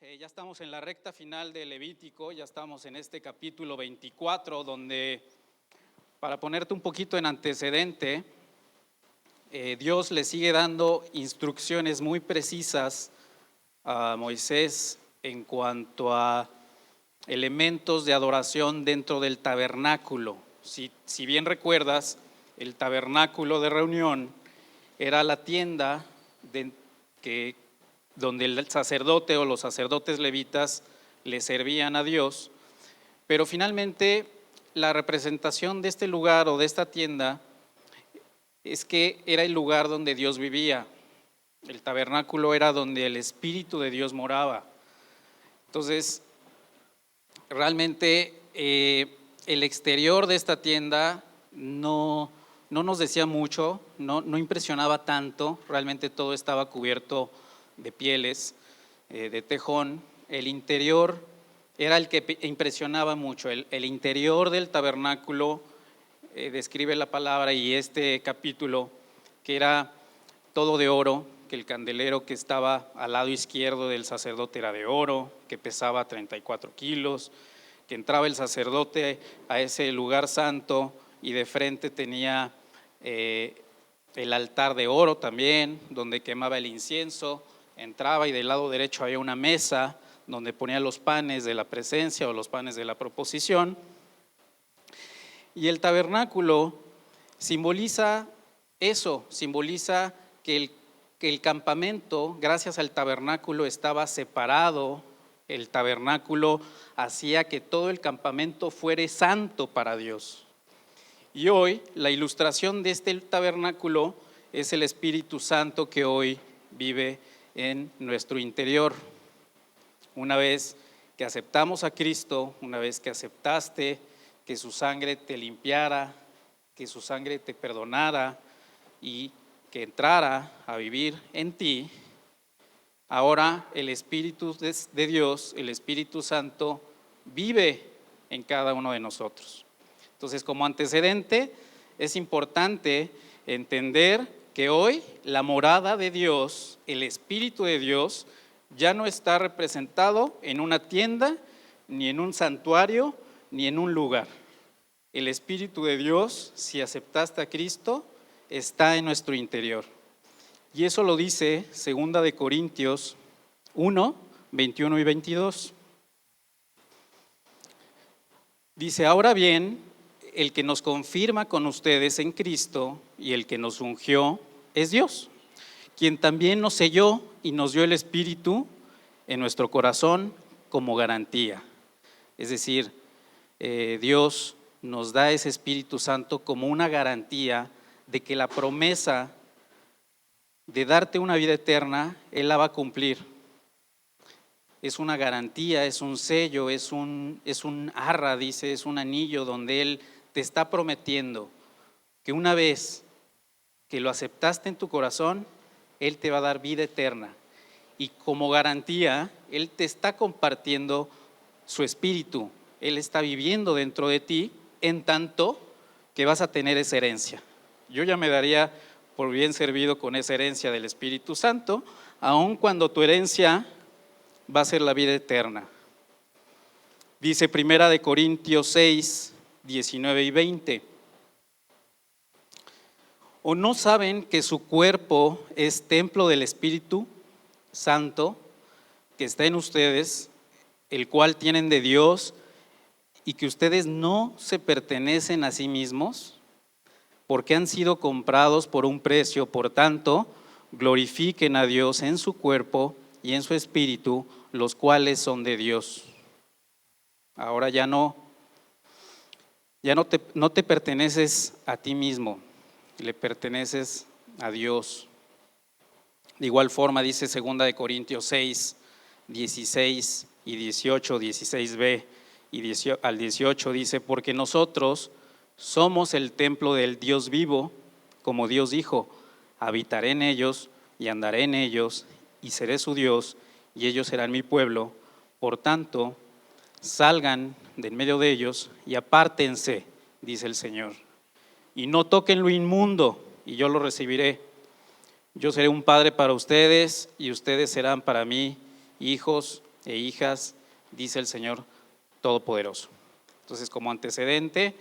Ya estamos en la recta final de Levítico, ya estamos en este capítulo 24, donde, para ponerte un poquito en antecedente, Dios le sigue dando instrucciones muy precisas a Moisés en cuanto a elementos de adoración dentro del tabernáculo. Si bien recuerdas, el tabernáculo de reunión era la tienda donde el sacerdote o los sacerdotes levitas le servían a Dios, pero finalmente la representación de este lugar o de esta tienda es que era el lugar donde Dios vivía. El tabernáculo era donde el Espíritu de Dios moraba. Entonces, realmente el exterior de esta tienda no nos decía mucho, no impresionaba tanto, realmente todo estaba cubierto de pieles, de tejón. El interior era el que impresionaba mucho. El interior del tabernáculo describe la palabra y este capítulo, que era todo de oro, que el candelero que estaba al lado izquierdo del sacerdote era de oro, que pesaba 34 kilos, que entraba el sacerdote a ese lugar santo y de frente tenía el altar de oro también, donde quemaba el incienso. Entraba y del lado derecho había una mesa donde ponía los panes de la presencia o los panes de la proposición. Y el tabernáculo simboliza eso, simboliza que el campamento, gracias al tabernáculo, estaba separado. El tabernáculo hacía que todo el campamento fuera santo para Dios. Y hoy la ilustración de este tabernáculo es el Espíritu Santo que hoy vive en nuestro interior. Una vez que aceptamos a Cristo, una vez que aceptaste que su sangre te limpiara, que su sangre te perdonara y que entrara a vivir en ti, ahora el Espíritu de Dios, el Espíritu Santo, vive en cada uno de nosotros. Entonces, como antecedente, es importante entender que hoy la morada de Dios, el Espíritu de Dios, ya no está representado en una tienda, ni en un santuario, ni en un lugar. El Espíritu de Dios, si aceptaste a Cristo, está en nuestro interior. Y eso lo dice 2 de Corintios 1, 21 y 22. Dice: ahora bien, el que nos confirma con ustedes en Cristo y el que nos ungió es Dios, quien también nos selló y nos dio el Espíritu en nuestro corazón como garantía. Es decir, Dios nos da ese Espíritu Santo como una garantía de que la promesa de darte una vida eterna, Él la va a cumplir. Es una garantía, es un sello, es un arra, dice, es un anillo donde Él te está prometiendo que una vez que lo aceptaste en tu corazón, Él te va a dar vida eterna. Y como garantía, Él te está compartiendo su espíritu. Él está viviendo dentro de ti, en tanto que vas a tener esa herencia. Yo ya me daría por bien servido con esa herencia del Espíritu Santo, aun cuando tu herencia va a ser la vida eterna. Dice 1 Corintios 6, 19 y 20. ¿O no saben que su cuerpo es templo del Espíritu Santo que está en ustedes, el cual tienen de Dios, y que ustedes no se pertenecen a sí mismos, porque han sido comprados por un precio? Por tanto, glorifiquen a Dios en su cuerpo y en su espíritu, los cuales son de Dios. Ahora ya no te perteneces a ti mismo, le perteneces a Dios. De igual forma dice 2 de Corintios 6, 16 y 18, 16b y al 18 dice: porque nosotros somos el templo del Dios vivo, como Dios dijo: habitaré en ellos y andaré en ellos y seré su Dios y ellos serán mi pueblo. Por tanto, salgan de en medio de ellos y apártense, dice el Señor, y no toquen lo inmundo, y yo lo recibiré. Yo seré un padre para ustedes y ustedes serán para mí hijos e hijas, dice el Señor Todopoderoso. Entonces, como antecedente,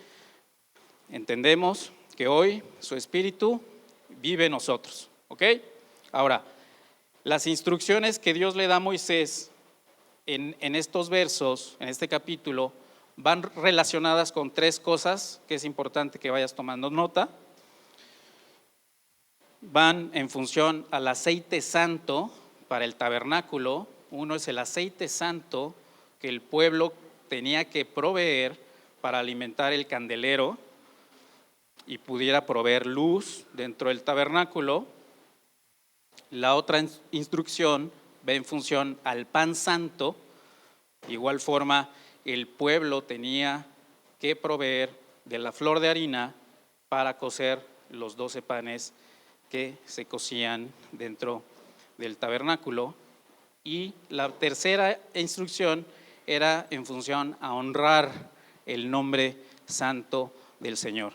entendemos que hoy su Espíritu vive en nosotros, ¿ok? Ahora, las instrucciones que Dios le da a Moisés en estos versos, en este capítulo, van relacionadas con tres cosas que es importante que vayas tomando nota. Van en función al aceite santo para el tabernáculo. Uno es el aceite santo que el pueblo tenía que proveer para alimentar el candelero y pudiera proveer luz dentro del tabernáculo. La otra instrucción va en función al pan santo. De igual forma, el pueblo tenía que proveer de la flor de harina para cocer los 12 panes que se cocían dentro del tabernáculo. Y la tercera instrucción era en función a honrar el nombre santo del Señor,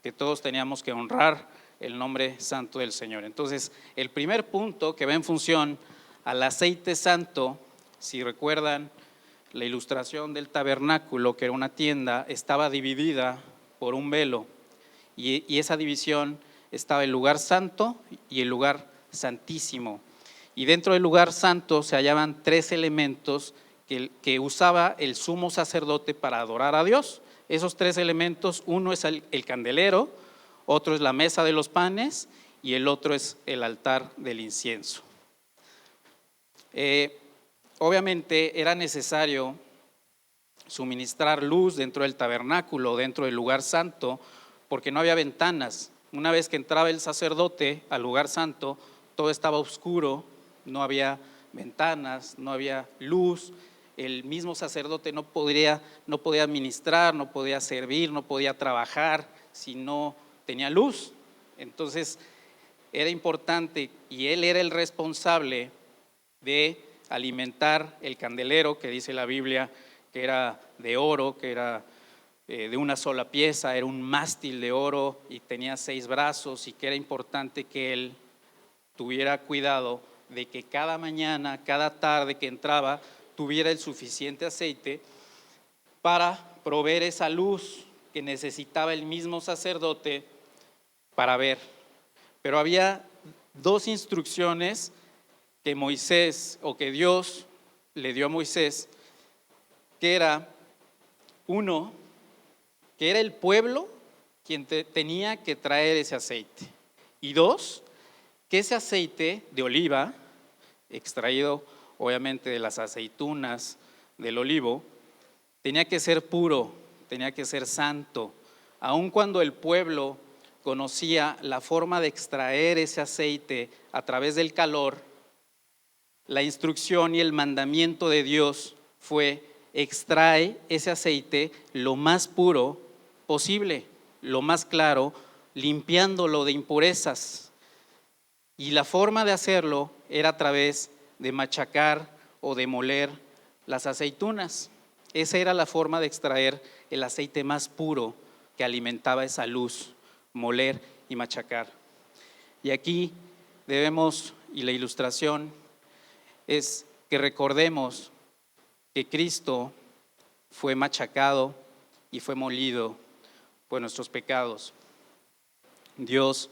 que todos teníamos que honrar el nombre santo del Señor. Entonces, el primer punto que va en función al aceite santo, si recuerdan la ilustración del tabernáculo, que era una tienda, estaba dividida por un velo, y esa división estaba el lugar santo y el lugar santísimo. Y dentro del lugar santo se hallaban tres elementos que usaba el sumo sacerdote para adorar a Dios. Esos tres elementos, uno es el candelero, otro es la mesa de los panes y el otro es el altar del incienso. Obviamente era necesario suministrar luz dentro del tabernáculo, dentro del lugar santo, porque no había ventanas. Una vez que entraba el sacerdote al lugar santo, todo estaba oscuro, no había ventanas, no había luz. El mismo sacerdote no podía ministrar, no podía servir, no podía trabajar si no tenía luz. Entonces era importante, y él era el responsable de alimentar el candelero, que dice la Biblia que era de oro, que era de una sola pieza, era un mástil de oro y tenía 6 brazos, y que era importante que él tuviera cuidado de que cada mañana, cada tarde que entraba, tuviera el suficiente aceite para proveer esa luz que necesitaba el mismo sacerdote para ver. Pero había 2 instrucciones que Moisés, o que Dios le dio a Moisés, que era, uno, que era el pueblo quien tenía que traer ese aceite, y 2, que ese aceite de oliva, extraído obviamente de las aceitunas del olivo, tenía que ser puro, tenía que ser santo. Aun cuando el pueblo conocía la forma de extraer ese aceite a través del calor, la instrucción y el mandamiento de Dios fue: extrae ese aceite lo más puro posible, lo más claro, limpiándolo de impurezas. Y la forma de hacerlo era a través de machacar o de moler las aceitunas. Esa era la forma de extraer el aceite más puro que alimentaba esa luz: moler y machacar. Y aquí debemos, y la ilustración es que recordemos que Cristo fue machacado y fue molido por nuestros pecados. Dios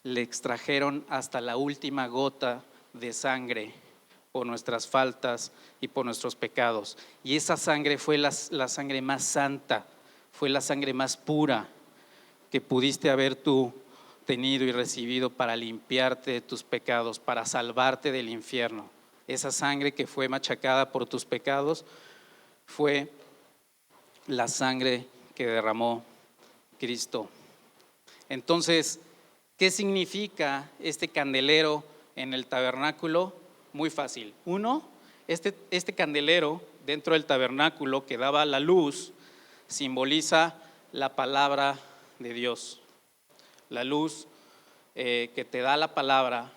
le extrajeron hasta la última gota de sangre por nuestras faltas y por nuestros pecados. Y esa sangre fue la sangre más santa, fue la sangre más pura que pudiste haber tú tenido y recibido para limpiarte de tus pecados, para salvarte del infierno. Esa sangre que fue machacada por tus pecados fue la sangre que derramó Cristo. Entonces, ¿qué significa este candelero en el tabernáculo? Muy fácil. Uno, este candelero dentro del tabernáculo que daba la luz simboliza la palabra de Dios. La luz que te da la palabra,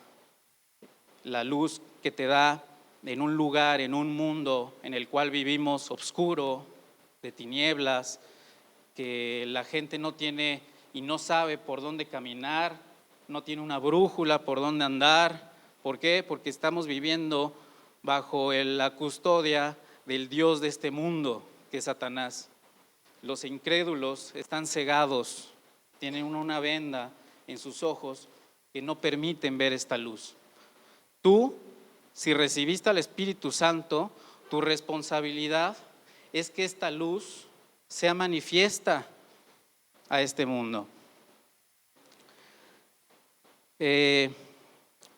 la luz que te da en un lugar, en un mundo en el cual vivimos oscuro, de tinieblas, que la gente no tiene y no sabe por dónde caminar, no tiene una brújula por dónde andar. ¿Por qué? Porque estamos viviendo bajo la custodia del Dios de este mundo, que es Satanás. Los incrédulos están cegados, tienen una venda en sus ojos que no permiten ver esta luz. Tú, si recibiste al Espíritu Santo, tu responsabilidad es que esta luz sea manifiesta a este mundo.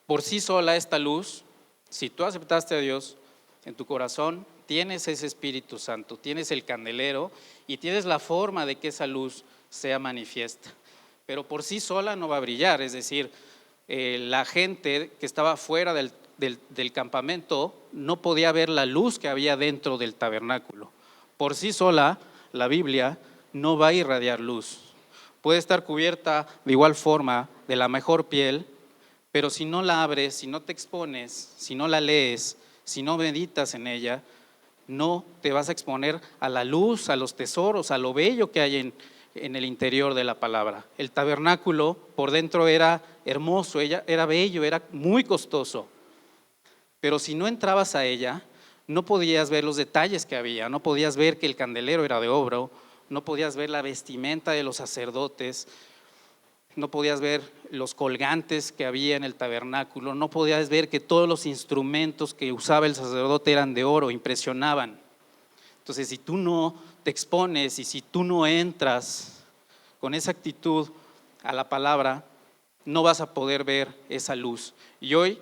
Por sí sola esta luz, si tú aceptaste a Dios en tu corazón, tienes ese Espíritu Santo, tienes el candelero y tienes la forma de que esa luz sea manifiesta. Pero por sí sola no va a brillar, es decir, la gente que estaba fuera del campamento no podía ver la luz que había dentro del tabernáculo. Por sí sola, la Biblia no va a irradiar luz. Puede estar cubierta de igual forma, de la mejor piel, pero si no la abres, si no te expones, si no la lees, si no meditas en ella, no te vas a exponer a la luz, a los tesoros, a lo bello que hay en el interior de la palabra. El tabernáculo por dentro era hermoso, era bello, era muy costoso, pero si no entrabas a ella, no podías ver los detalles que había, no podías ver que el candelero era de oro, no podías ver la vestimenta de los sacerdotes, no podías ver los colgantes que había en el tabernáculo, no podías ver que todos los instrumentos que usaba el sacerdote eran de oro, impresionaban. Entonces, si tú no te expones y si tú no entras con esa actitud a la palabra, no vas a poder ver esa luz. Y hoy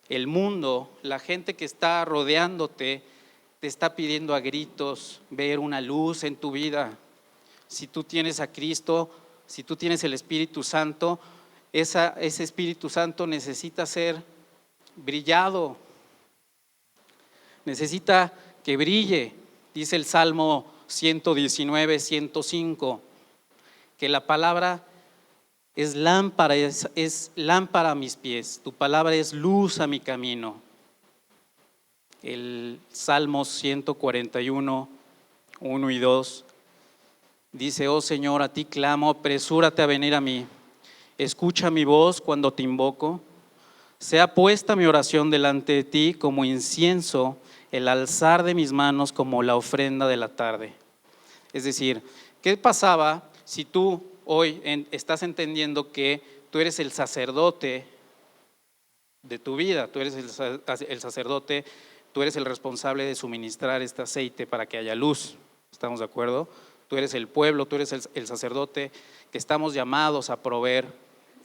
el mundo, la gente que está rodeándote, te está pidiendo a gritos ver una luz en tu vida. Si tú tienes a Cristo, si tú tienes el Espíritu Santo, ese Espíritu Santo necesita ser brillado, necesita que brille. Dice el Salmo 119, 105, que la palabra es lámpara a mis pies, tu palabra es luz a mi camino. El Salmo 141, 1 y 2 dice: oh Señor, a ti clamo, apresúrate a venir a mí. Escucha mi voz cuando te invoco. Sea puesta mi oración delante de ti como incienso, el alzar de mis manos como la ofrenda de la tarde. Es decir, ¿qué pasaba si tú hoy estás entendiendo que tú eres el sacerdote de tu vida? Tú eres el sacerdote, tú eres el responsable de suministrar este aceite para que haya luz. ¿Estamos de acuerdo? Tú eres el pueblo, tú eres el sacerdote que estamos llamados a proveer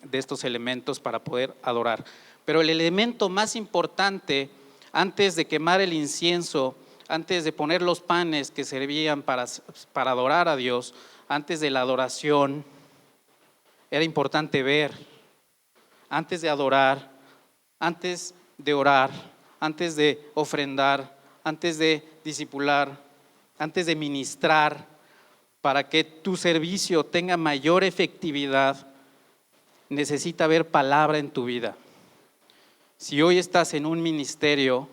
de estos elementos para poder adorar. Pero el elemento más importante antes de quemar el incienso, antes de poner los panes que servían para adorar a Dios, antes de la adoración, era importante ver, antes de adorar, antes de orar, antes de ofrendar, antes de discipular, antes de ministrar, para que tu servicio tenga mayor efectividad, necesita haber palabra en tu vida. Si hoy estás en un ministerio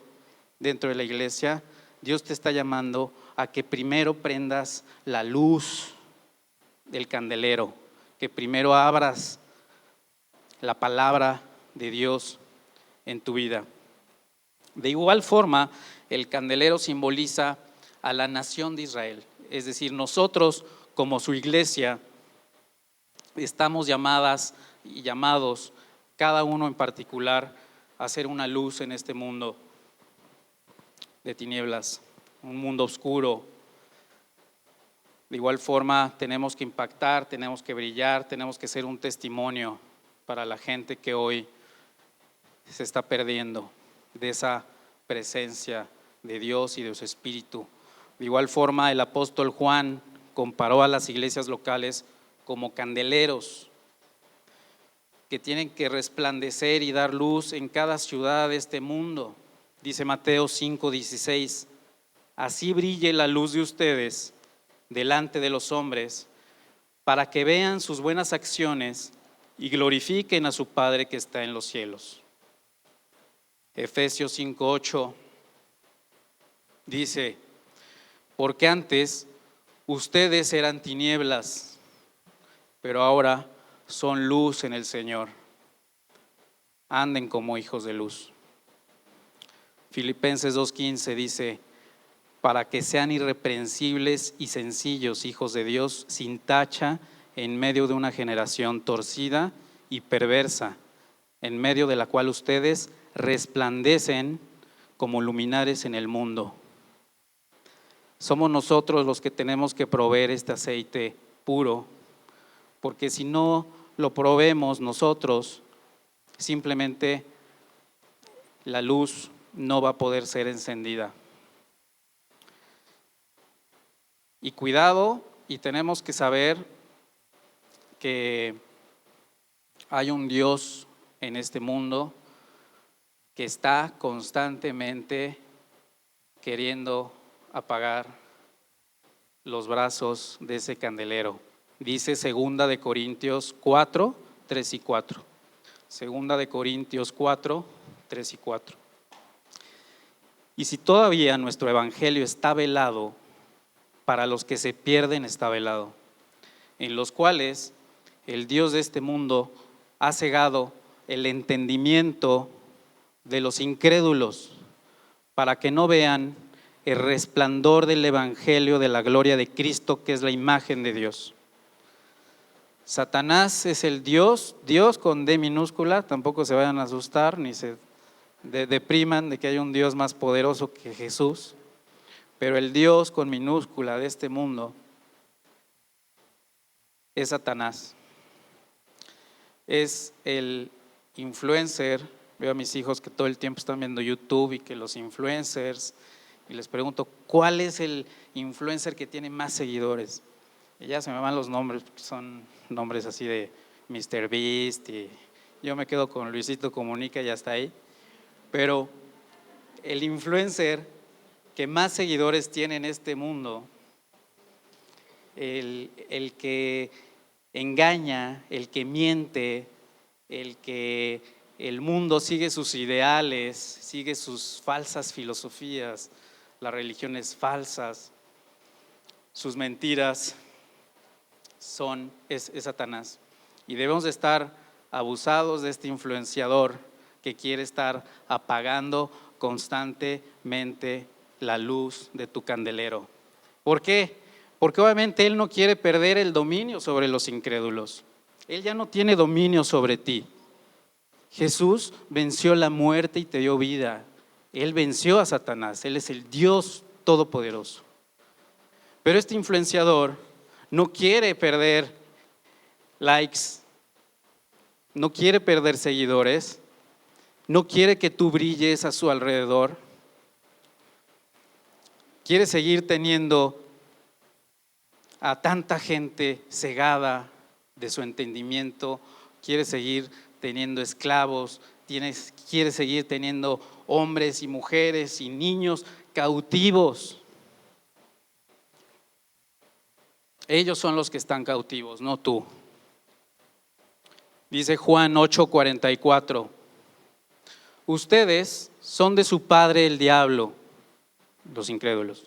dentro de la iglesia, Dios te está llamando a que primero prendas la luz del candelero, que primero abras la palabra de Dios en tu vida. De igual forma, el candelero simboliza a la nación de Israel, es decir, nosotros como su iglesia estamos llamadas y llamados, cada uno en particular, a ser una luz en este mundo de tinieblas, un mundo oscuro. De igual forma tenemos que impactar, tenemos que brillar, tenemos que ser un testimonio para la gente que hoy se está perdiendo de esa presencia de Dios y de su Espíritu. De igual forma, el apóstol Juan comparó a las iglesias locales como candeleros que tienen que resplandecer y dar luz en cada ciudad de este mundo. Dice Mateo 5:16: así brille la luz de ustedes delante de los hombres, para que vean sus buenas acciones y glorifiquen a su Padre que está en los cielos. Efesios 5:8 dice: porque antes ustedes eran tinieblas, pero ahora son luz en el Señor. Anden como hijos de luz. Filipenses 2:15 dice: para que sean irreprensibles y sencillos, hijos de Dios, sin tacha, en medio de una generación torcida y perversa, en medio de la cual ustedes resplandecen como luminares en el mundo. Somos nosotros los que tenemos que proveer este aceite puro, porque si no lo proveemos nosotros, simplemente la luz no va a poder ser encendida. Y cuidado, y tenemos que saber que hay un Dios en este mundo que está constantemente queriendo apagar los brazos de ese candelero. Dice 2 de Corintios 4, 3 y 4. 2 de Corintios 4, 3 y 4. Y si todavía nuestro evangelio está velado, para los que se pierden está velado, en los cuales el Dios de este mundo ha cegado el entendimiento de los incrédulos, para que no vean el resplandor del evangelio de la gloria de Cristo, que es la imagen de Dios. Satanás es el Dios con D minúscula, tampoco se vayan a asustar ni se depriman de que hay un Dios más poderoso que Jesús, pero el Dios con minúscula de este mundo es Satanás. Es el influencer. Veo a mis hijos que todo el tiempo están viendo YouTube y que los influencers, y les pregunto, ¿cuál es el influencer que tiene más seguidores? Y ya se me van los nombres, porque son nombres así de Mr. Beast, y yo me quedo con Luisito Comunica y hasta ahí. Pero el influencer que más seguidores tiene en este mundo, el que engaña, el que miente, el que el mundo sigue sus ideales, sigue sus falsas filosofías, las religiones falsas, sus mentiras, es Satanás. Y debemos de estar abusados de este influenciador que quiere estar apagando constantemente la luz de tu candelero. ¿Por qué? Porque obviamente él no quiere perder el dominio sobre los incrédulos. Él ya no tiene dominio sobre ti. Jesús venció la muerte y te dio vida. Él venció a Satanás. Él es el Dios todopoderoso. Pero este influenciador no quiere perder likes, no quiere perder seguidores, no quiere que tú brilles a su alrededor. Quiere seguir teniendo a tanta gente cegada de su entendimiento, quiere seguir teniendo esclavos, quiere seguir teniendo hombres y mujeres y niños cautivos. Ellos son los que están cautivos, no tú. Dice Juan 8:44, ustedes son de su padre el diablo, los incrédulos,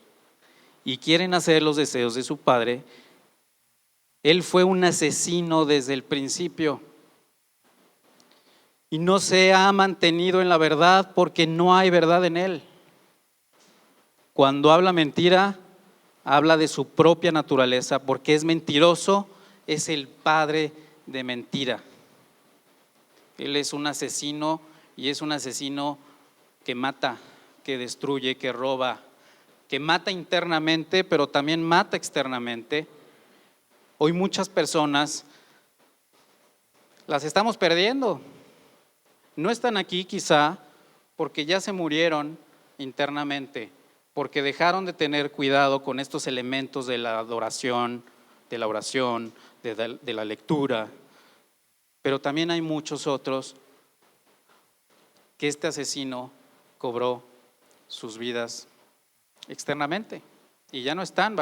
y quieren hacer los deseos de su padre. Él fue un asesino desde el principio y no se ha mantenido en la verdad porque no hay verdad en él. Cuando habla mentira, habla de su propia naturaleza, porque es mentiroso, es el padre de mentira. Él es un asesino y es un asesino que mata, que destruye, que roba, que mata internamente, pero también mata externamente. Hoy muchas personas las estamos perdiendo. No están aquí quizá porque ya se murieron internamente, porque dejaron de tener cuidado con estos elementos de la adoración, de la oración, de la lectura. Pero también hay muchos otros que este asesino cobró sus vidas externamente y ya no están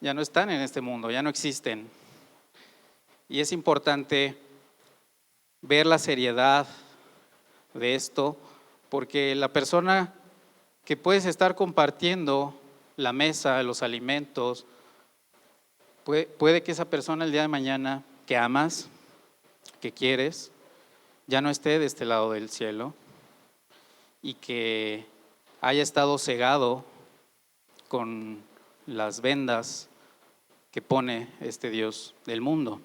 ya no están en este mundo, ya no existen. Y es importante ver la seriedad de esto, porque la persona que puedes estar compartiendo la mesa, los alimentos, puede que esa persona el día de mañana que amas, que quieres, ya no esté de este lado del cielo. y que haya estado cegado con las vendas que pone este Dios del mundo.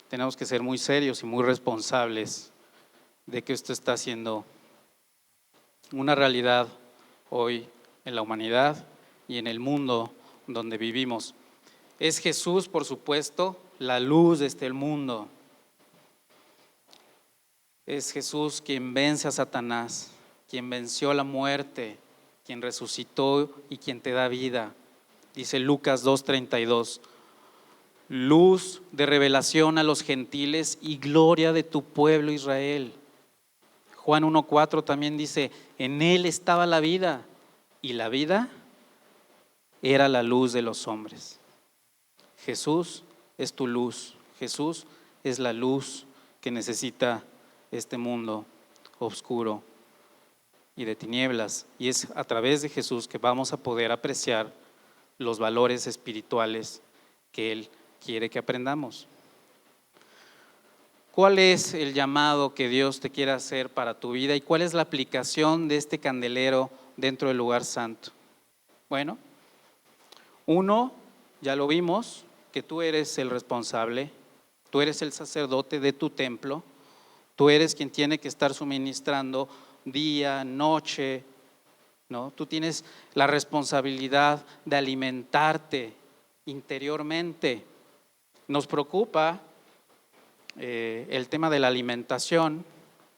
Tenemos que ser muy serios y muy responsables de que esto está siendo una realidad hoy en la humanidad y en el mundo donde vivimos. Es Jesús, por supuesto, la luz de este mundo. Es Jesús quien vence a Satanás, quien venció la muerte, quien resucitó y quien te da vida. Dice Lucas 2:32, luz de revelación a los gentiles y gloria de tu pueblo Israel. Juan 1:4 también dice, en él estaba la vida y la vida era la luz de los hombres. Jesús es tu luz, Jesús es la luz que necesita este mundo oscuro y de tinieblas, y es a través de Jesús que vamos a poder apreciar los valores espirituales que Él quiere que aprendamos. ¿Cuál es el llamado que Dios te quiere hacer para tu vida y cuál es la aplicación de este candelero dentro del lugar santo? Bueno, uno, ya lo vimos, que tú eres el responsable, tú eres el sacerdote de tu templo, tú eres quien tiene que estar suministrando día, noche, ¿no? Tú tienes la responsabilidad de alimentarte interiormente. Nos preocupa el tema de la alimentación,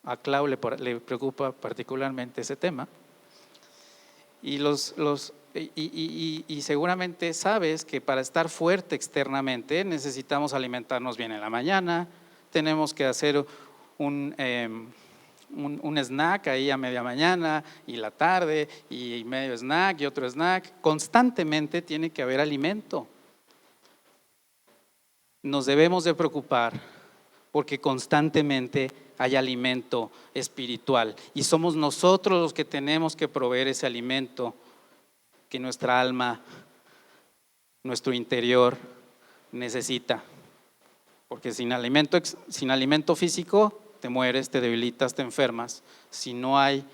a Clau le preocupa particularmente ese tema, y seguramente sabes que para estar fuerte externamente necesitamos alimentarnos bien en la mañana, tenemos que hacer un snack ahí a media mañana y la tarde y medio snack y otro snack, constantemente tiene que haber alimento. Nos debemos de preocupar porque constantemente hay alimento espiritual y somos nosotros los que tenemos que proveer ese alimento que nuestra alma, nuestro interior necesita, porque sin alimento físico te mueres, te debilitas, te enfermas. Si no hay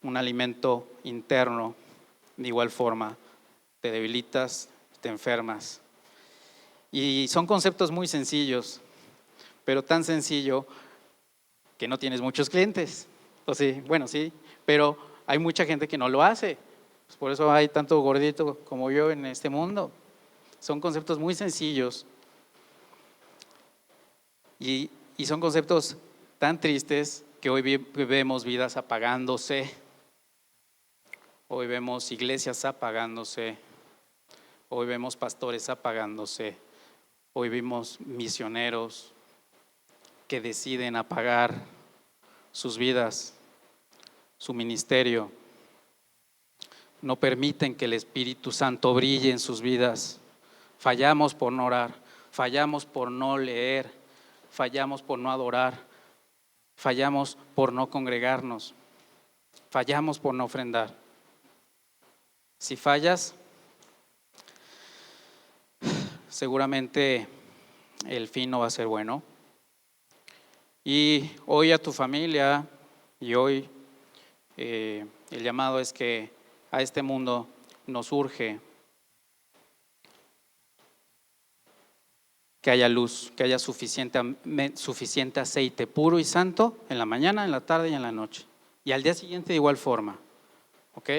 un alimento interno, de igual forma te debilitas, te enfermas. Y son conceptos muy sencillos, pero tan sencillo que no tienes muchos clientes. O sí, bueno, sí, pero hay mucha gente que no lo hace. Pues por eso hay tanto gordito como yo en este mundo. Son conceptos muy sencillos y son conceptos tan tristes que hoy vemos vidas apagándose, hoy vemos iglesias apagándose, hoy vemos pastores apagándose, hoy vemos misioneros que deciden apagar sus vidas, su ministerio, no permiten que el Espíritu Santo brille en sus vidas. Fallamos por no orar, fallamos por no leer, fallamos por no adorar, fallamos por no congregarnos, fallamos por no ofrendar. Si fallas, seguramente el fin no va a ser bueno. Y hoy a tu familia y hoy el llamado es que a este mundo nos urge que haya luz, que haya suficiente aceite puro y santo en la mañana, en la tarde y en la noche. Y al día siguiente de igual forma, ¿ok?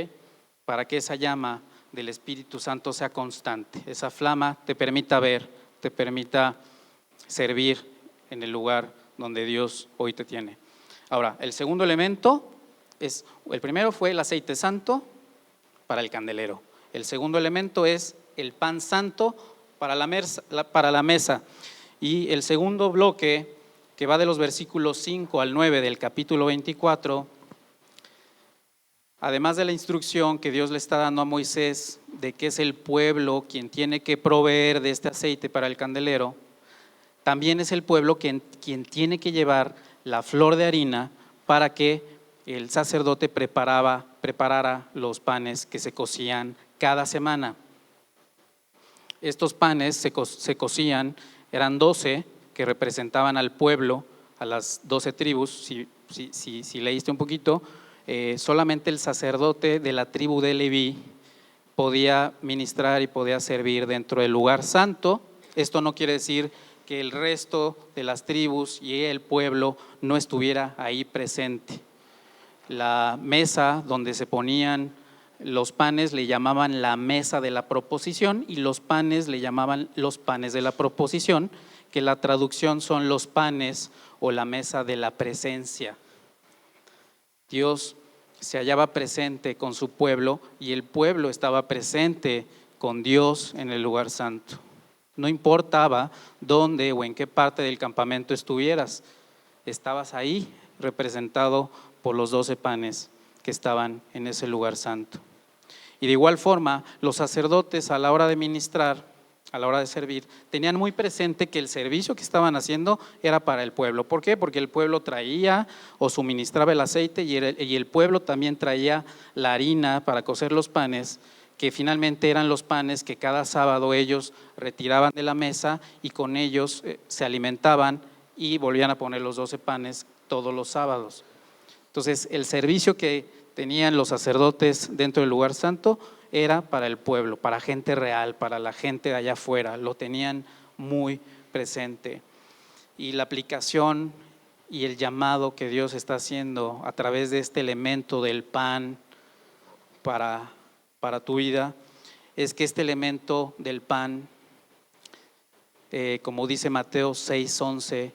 Para que esa llama del Espíritu Santo sea constante, esa flama te permita ver, te permita servir en el lugar donde Dios hoy te tiene. Ahora, el segundo elemento el primero fue el aceite santo para el candelero. El segundo elemento es el pan santo para la mesa. Y el segundo bloque, que va de los versículos 5 al 9 del capítulo 24, además de la instrucción que Dios le está dando a Moisés de que es el pueblo quien tiene que proveer de este aceite para el candelero, también es el pueblo quien tiene que llevar la flor de harina para que el sacerdote preparara los panes que se cocían cada semana. Estos panes se cocían, eran 12 que representaban al pueblo, a las 12 tribus. Si leíste un poquito, solamente el sacerdote de la tribu de Leví podía ministrar y podía servir dentro del lugar santo. Esto no quiere decir que el resto de las tribus y el pueblo no estuviera ahí presente. La mesa donde se ponían los panes le llamaban la mesa de la proposición, y los panes le llamaban los panes de la proposición, que la traducción son los panes o la mesa de la presencia. Dios se hallaba presente con su pueblo y el pueblo estaba presente con Dios en el lugar santo. No importaba dónde o en qué parte del campamento estuvieras, estabas ahí representado por los 12 panes que estaban en ese lugar santo. Y de igual forma, los sacerdotes a la hora de ministrar, a la hora de servir, tenían muy presente que el servicio que estaban haciendo era para el pueblo. ¿Por qué? Porque el pueblo traía o suministraba el aceite y el pueblo también traía la harina para cocer los panes, que finalmente eran los panes que cada sábado ellos retiraban de la mesa y con ellos se alimentaban y volvían a poner los 12 panes todos los sábados. Entonces, el servicio que tenían los sacerdotes dentro del lugar santo era para el pueblo, para gente real, para la gente de allá afuera, lo tenían muy presente. Y la aplicación y el llamado que Dios está haciendo a través de este elemento del pan para tu vida, es que este elemento del pan, como dice Mateo 6:11,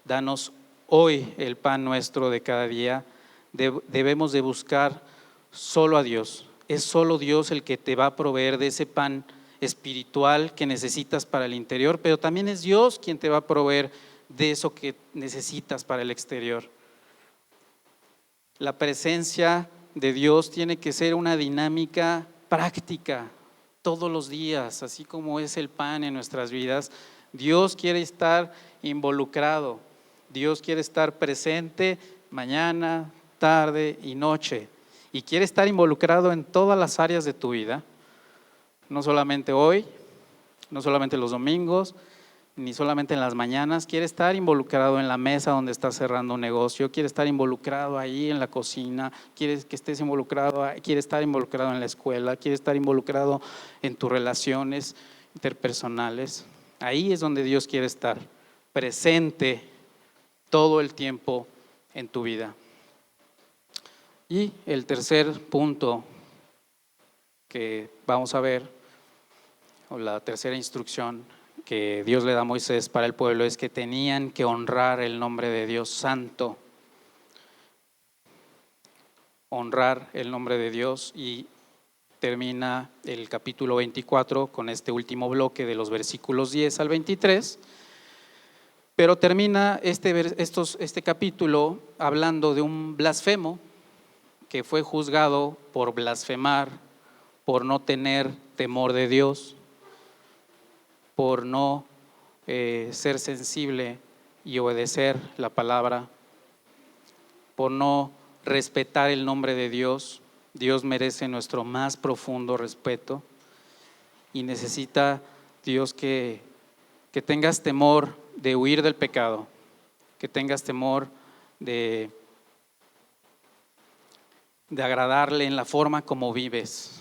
danos hoy el pan nuestro de cada día. Debemos de buscar solo a Dios. Es solo Dios el que te va a proveer de ese pan espiritual que necesitas para el interior, pero también es Dios quien te va a proveer de eso que necesitas para el exterior. La presencia de Dios tiene que ser una dinámica práctica todos los días, así como es el pan en nuestras vidas. Dios quiere estar involucrado, Dios quiere estar presente mañana, tarde y noche, y quiere estar involucrado en todas las áreas de tu vida, no solamente hoy, no solamente los domingos, ni solamente en las mañanas. Quiere estar involucrado en la mesa donde estás cerrando un negocio, quiere estar involucrado ahí en la cocina, quiere que estés involucrado, quiere estar involucrado en la escuela, quiere estar involucrado en tus relaciones interpersonales. Ahí es donde Dios quiere estar presente todo el tiempo en tu vida. Y el tercer punto que vamos a ver, o la tercera instrucción que Dios le da a Moisés para el pueblo, es que tenían que honrar el nombre de Dios santo. Honrar el nombre de Dios, y termina el capítulo 24 con este último bloque de los versículos 10 al 23. Pero termina este capítulo hablando de un blasfemo que fue juzgado por blasfemar, por no tener temor de Dios, por no ser sensible y obedecer la palabra, por no respetar el nombre de Dios. Dios merece nuestro más profundo respeto y necesita Dios que tengas temor de huir del pecado, que tengas temor de agradarle en la forma como vives.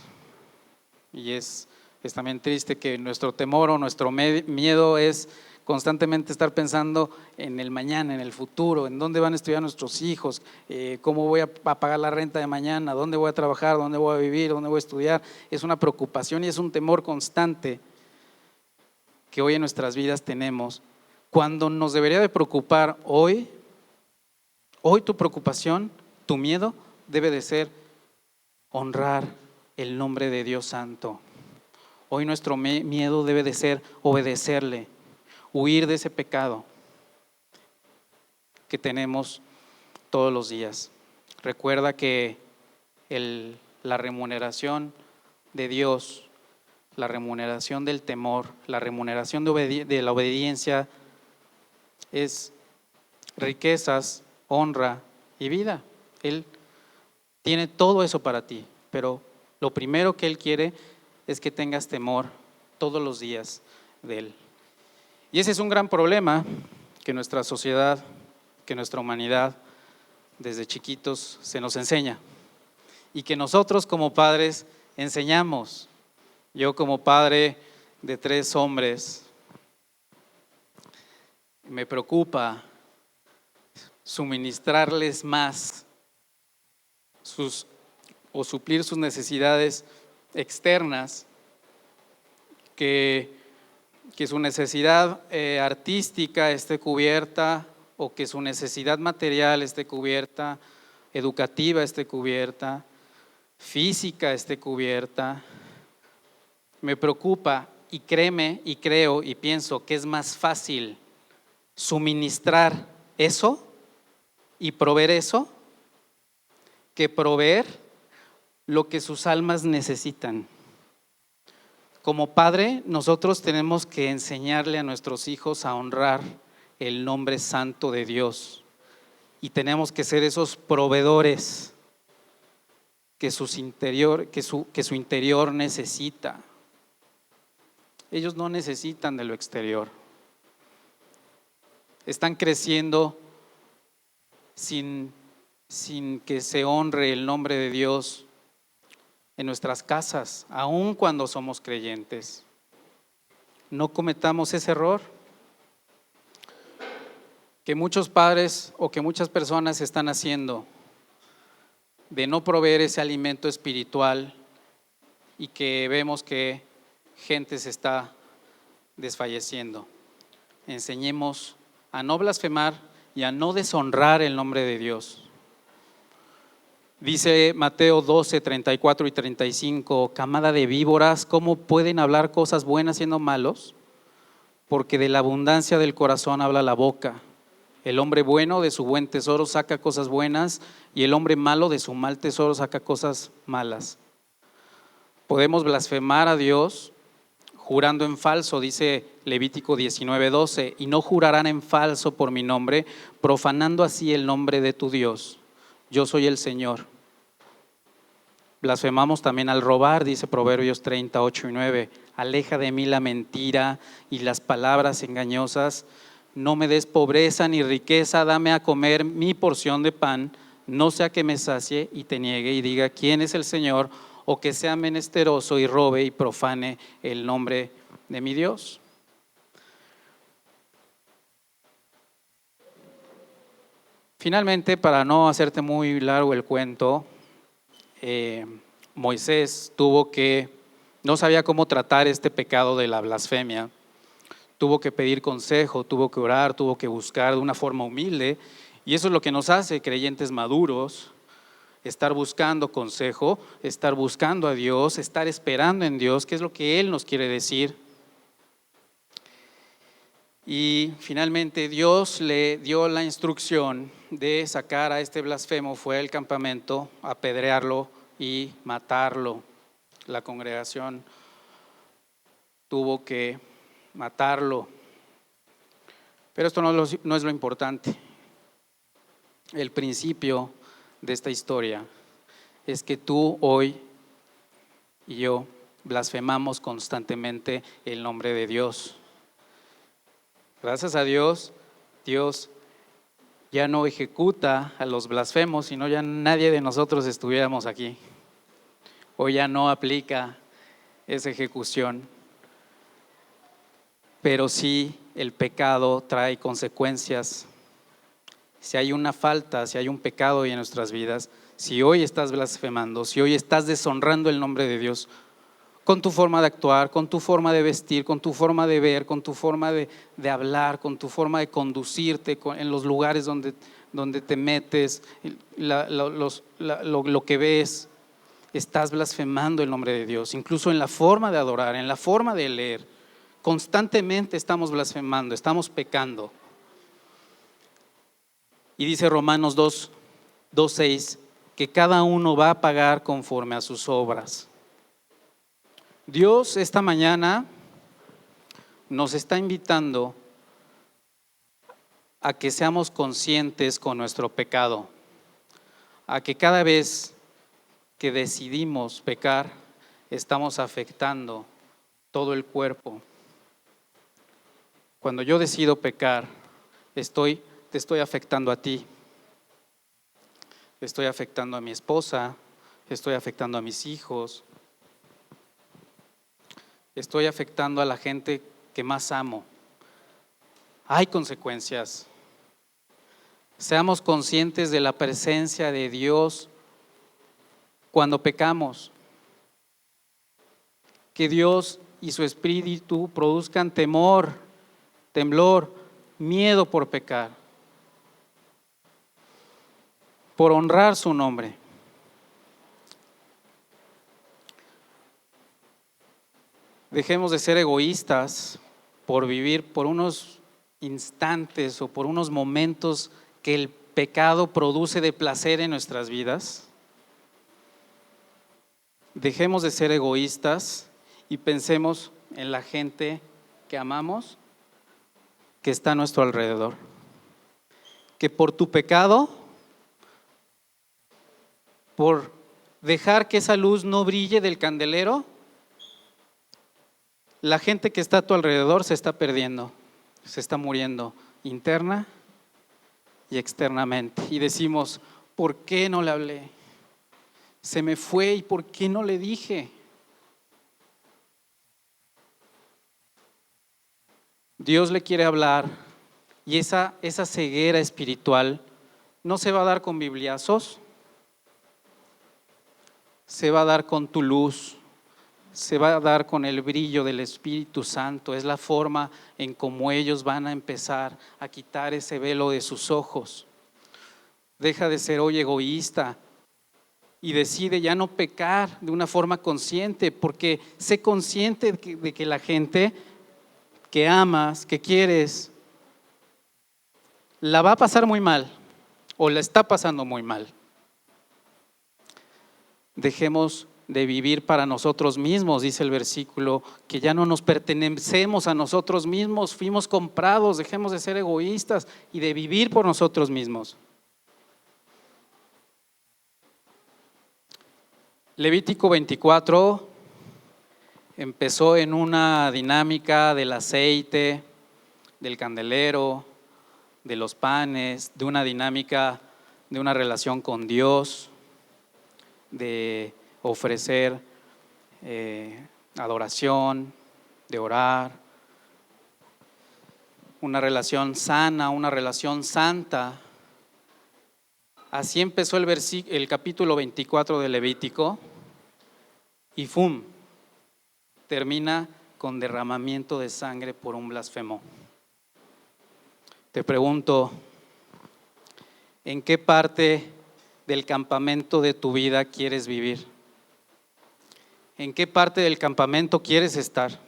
Y es también triste que nuestro temor o nuestro miedo es constantemente estar pensando en el mañana, en el futuro, en dónde van a estudiar nuestros hijos, cómo voy a pagar la renta de mañana, dónde voy a trabajar, dónde voy a vivir, dónde voy a estudiar. Es una preocupación y es un temor constante que hoy en nuestras vidas tenemos, cuando nos debería de preocupar hoy tu preocupación, tu miedo debe de ser honrar el nombre de Dios santo. Hoy nuestro miedo debe de ser obedecerle, huir de ese pecado que tenemos todos los días. Recuerda que la remuneración de Dios, la remuneración del temor, la remuneración de la obediencia es riquezas, honra y vida. Él tiene todo eso para ti, pero lo primero que Él quiere es que tengas temor todos los días de Él. Y ese es un gran problema que nuestra sociedad, que nuestra humanidad desde chiquitos se nos enseña. y que nosotros como padres enseñamos. Yo como padre de 3 hombres, me preocupa suministrarles más o suplir sus necesidades externas, que su necesidad artística esté cubierta o que su necesidad material esté cubierta, educativa esté cubierta, física esté cubierta. Me preocupa y créeme y creo y pienso que es más fácil suministrar eso y proveer eso que proveer lo que sus almas necesitan. Como padre, nosotros tenemos que enseñarle a nuestros hijos a honrar el nombre santo de Dios y tenemos que ser esos proveedores que su interior necesita. Ellos no necesitan de lo exterior. Están creciendo sin que se honre el nombre de Dios en nuestras casas, aun cuando somos creyentes. No cometamos ese error que muchos padres o que muchas personas están haciendo, de no proveer ese alimento espiritual y que vemos que gente se está desfalleciendo. Enseñemos a no blasfemar y a no deshonrar el nombre de Dios. Dice Mateo 12, 34 y 35, camada de víboras, ¿cómo pueden hablar cosas buenas siendo malos? Porque de la abundancia del corazón habla la boca. El hombre bueno de su buen tesoro saca cosas buenas y el hombre malo de su mal tesoro saca cosas malas. Podemos blasfemar a Dios jurando en falso, dice Levítico 19, 12, y no jurarán en falso por mi nombre, profanando así el nombre de tu Dios. Yo soy el Señor. Blasfemamos también al robar, dice Proverbios 30, 8 y 9. Aleja de mí la mentira y las palabras engañosas. No me des pobreza ni riqueza, dame a comer mi porción de pan, no sea que me sacie y te niegue y diga quién es el Señor, o que sea menesteroso y robe y profane el nombre de mi Dios. Finalmente, para no hacerte muy largo el cuento, Moisés no sabía cómo tratar este pecado de la blasfemia. Tuvo que pedir consejo, tuvo que orar, tuvo que buscar de una forma humilde, y eso es lo que nos hace creyentes maduros, estar buscando consejo, estar buscando a Dios, estar esperando en Dios, qué es lo que Él nos quiere decir. Y finalmente Dios le dio la instrucción de sacar a este blasfemo, fue al campamento, apedrearlo y matarlo. La congregación tuvo que matarlo. Pero esto no es lo importante. El principio de esta historia es que tú hoy y yo blasfemamos constantemente el nombre de Dios. Gracias a Dios, Dios ya no ejecuta a los blasfemos, sino ya nadie de nosotros estuviéramos aquí. Hoy ya no aplica esa ejecución. Pero sí el pecado trae consecuencias. Si hay una falta, si hay un pecado hoy en nuestras vidas, si hoy estás blasfemando, si hoy estás deshonrando el nombre de Dios, con tu forma de actuar, con tu forma de vestir, con tu forma de ver, con tu forma de hablar, con tu forma de conducirte en los lugares donde te metes, lo que ves, estás blasfemando el nombre de Dios, incluso en la forma de adorar, en la forma de leer. Constantemente estamos blasfemando, estamos pecando. Y dice Romanos 2:6 que cada uno va a pagar conforme a sus obras. Dios esta mañana nos está invitando a que seamos conscientes con nuestro pecado, a que cada vez que decidimos pecar, estamos afectando todo el cuerpo. Cuando yo decido pecar, te estoy afectando a ti, estoy afectando a mi esposa, estoy afectando a mis hijos, estoy afectando a la gente que más amo. Hay consecuencias. Seamos conscientes de la presencia de Dios cuando pecamos. Que Dios y su Espíritu produzcan temor, temblor, miedo por pecar, por honrar su nombre. Dejemos de ser egoístas por vivir por unos instantes o por unos momentos que el pecado produce de placer en nuestras vidas. Dejemos de ser egoístas y pensemos en la gente que amamos, que está a nuestro alrededor. Que por tu pecado, por dejar que esa luz no brille del candelero, la gente que está a tu alrededor se está perdiendo, se está muriendo interna y externamente. Y decimos, ¿por qué no le hablé? Se me fue, ¿y por qué no le dije? Dios le quiere hablar y esa ceguera espiritual no se va a dar con bibliazos, se va a dar con tu luz, se va a dar con el brillo del Espíritu Santo. Es la forma en cómo ellos van a empezar a quitar ese velo de sus ojos. Deja de ser hoy egoísta y decide ya no pecar de una forma consciente, porque sé consciente de que la gente que amas, que quieres, la va a pasar muy mal o la está pasando muy mal. Dejemos de vivir para nosotros mismos, dice el versículo, que ya no nos pertenecemos a nosotros mismos, fuimos comprados. Dejemos de ser egoístas y de vivir por nosotros mismos. Levítico 24 empezó en una dinámica del aceite, del candelero, de los panes, de una dinámica de una relación con Dios, de ofrecer adoración, de orar, una relación sana, una relación santa. Así empezó el capítulo 24 de Levítico y ¡fum! Termina con derramamiento de sangre por un blasfemo. Te pregunto, ¿en qué parte del campamento de tu vida quieres vivir? ¿En qué parte del campamento quieres estar?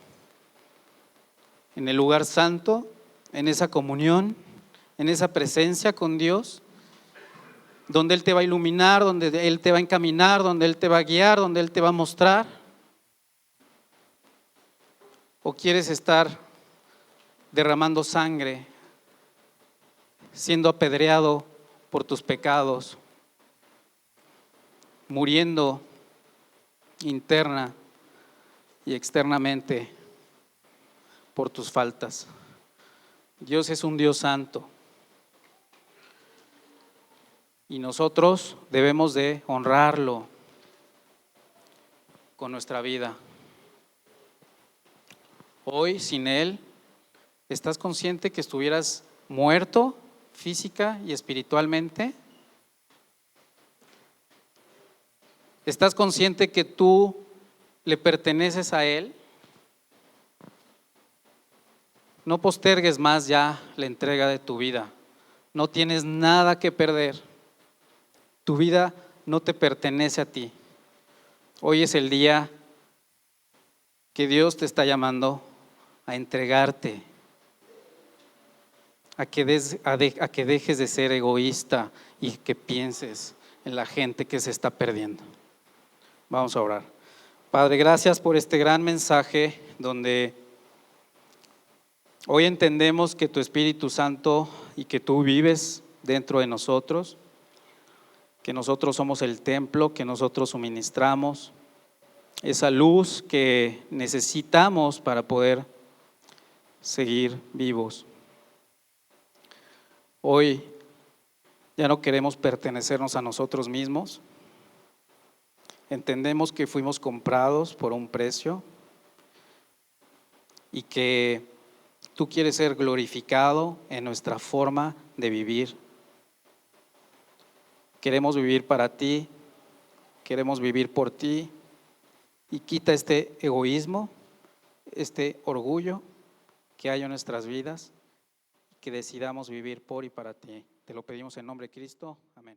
¿En el lugar santo? ¿En esa comunión? ¿En esa presencia con Dios? Donde Él te va a iluminar, donde Él te va a encaminar, donde Él te va a guiar, donde Él te va a mostrar. ¿O quieres estar derramando sangre, siendo apedreado por tus pecados, muriendo interna y externamente por tus faltas? Dios es un Dios santo y nosotros debemos de honrarlo con nuestra vida. Hoy, sin Él, ¿estás consciente que estuvieras muerto física y espiritualmente? ¿Estás consciente que tú le perteneces a Él? No postergues más ya la entrega de tu vida. No tienes nada que perder. Tu vida no te pertenece a ti. Hoy es el día que Dios te está llamando a entregarte, a que dejes de ser egoísta y que pienses en la gente que se está perdiendo. Vamos a orar. Padre, gracias por este gran mensaje donde hoy entendemos que tu Espíritu Santo y que tú vives dentro de nosotros, que nosotros somos el templo, que nosotros suministramos esa luz que necesitamos para poder seguir vivos. Hoy ya no queremos pertenecernos a nosotros mismos, Entendemos que fuimos comprados por un precio y que tú quieres ser glorificado en nuestra forma de vivir. Queremos vivir para ti, queremos vivir por ti, y quita este egoísmo, este orgullo que hay en nuestras vidas, que decidamos vivir por y para ti. Te lo pedimos en nombre de Cristo. Amén.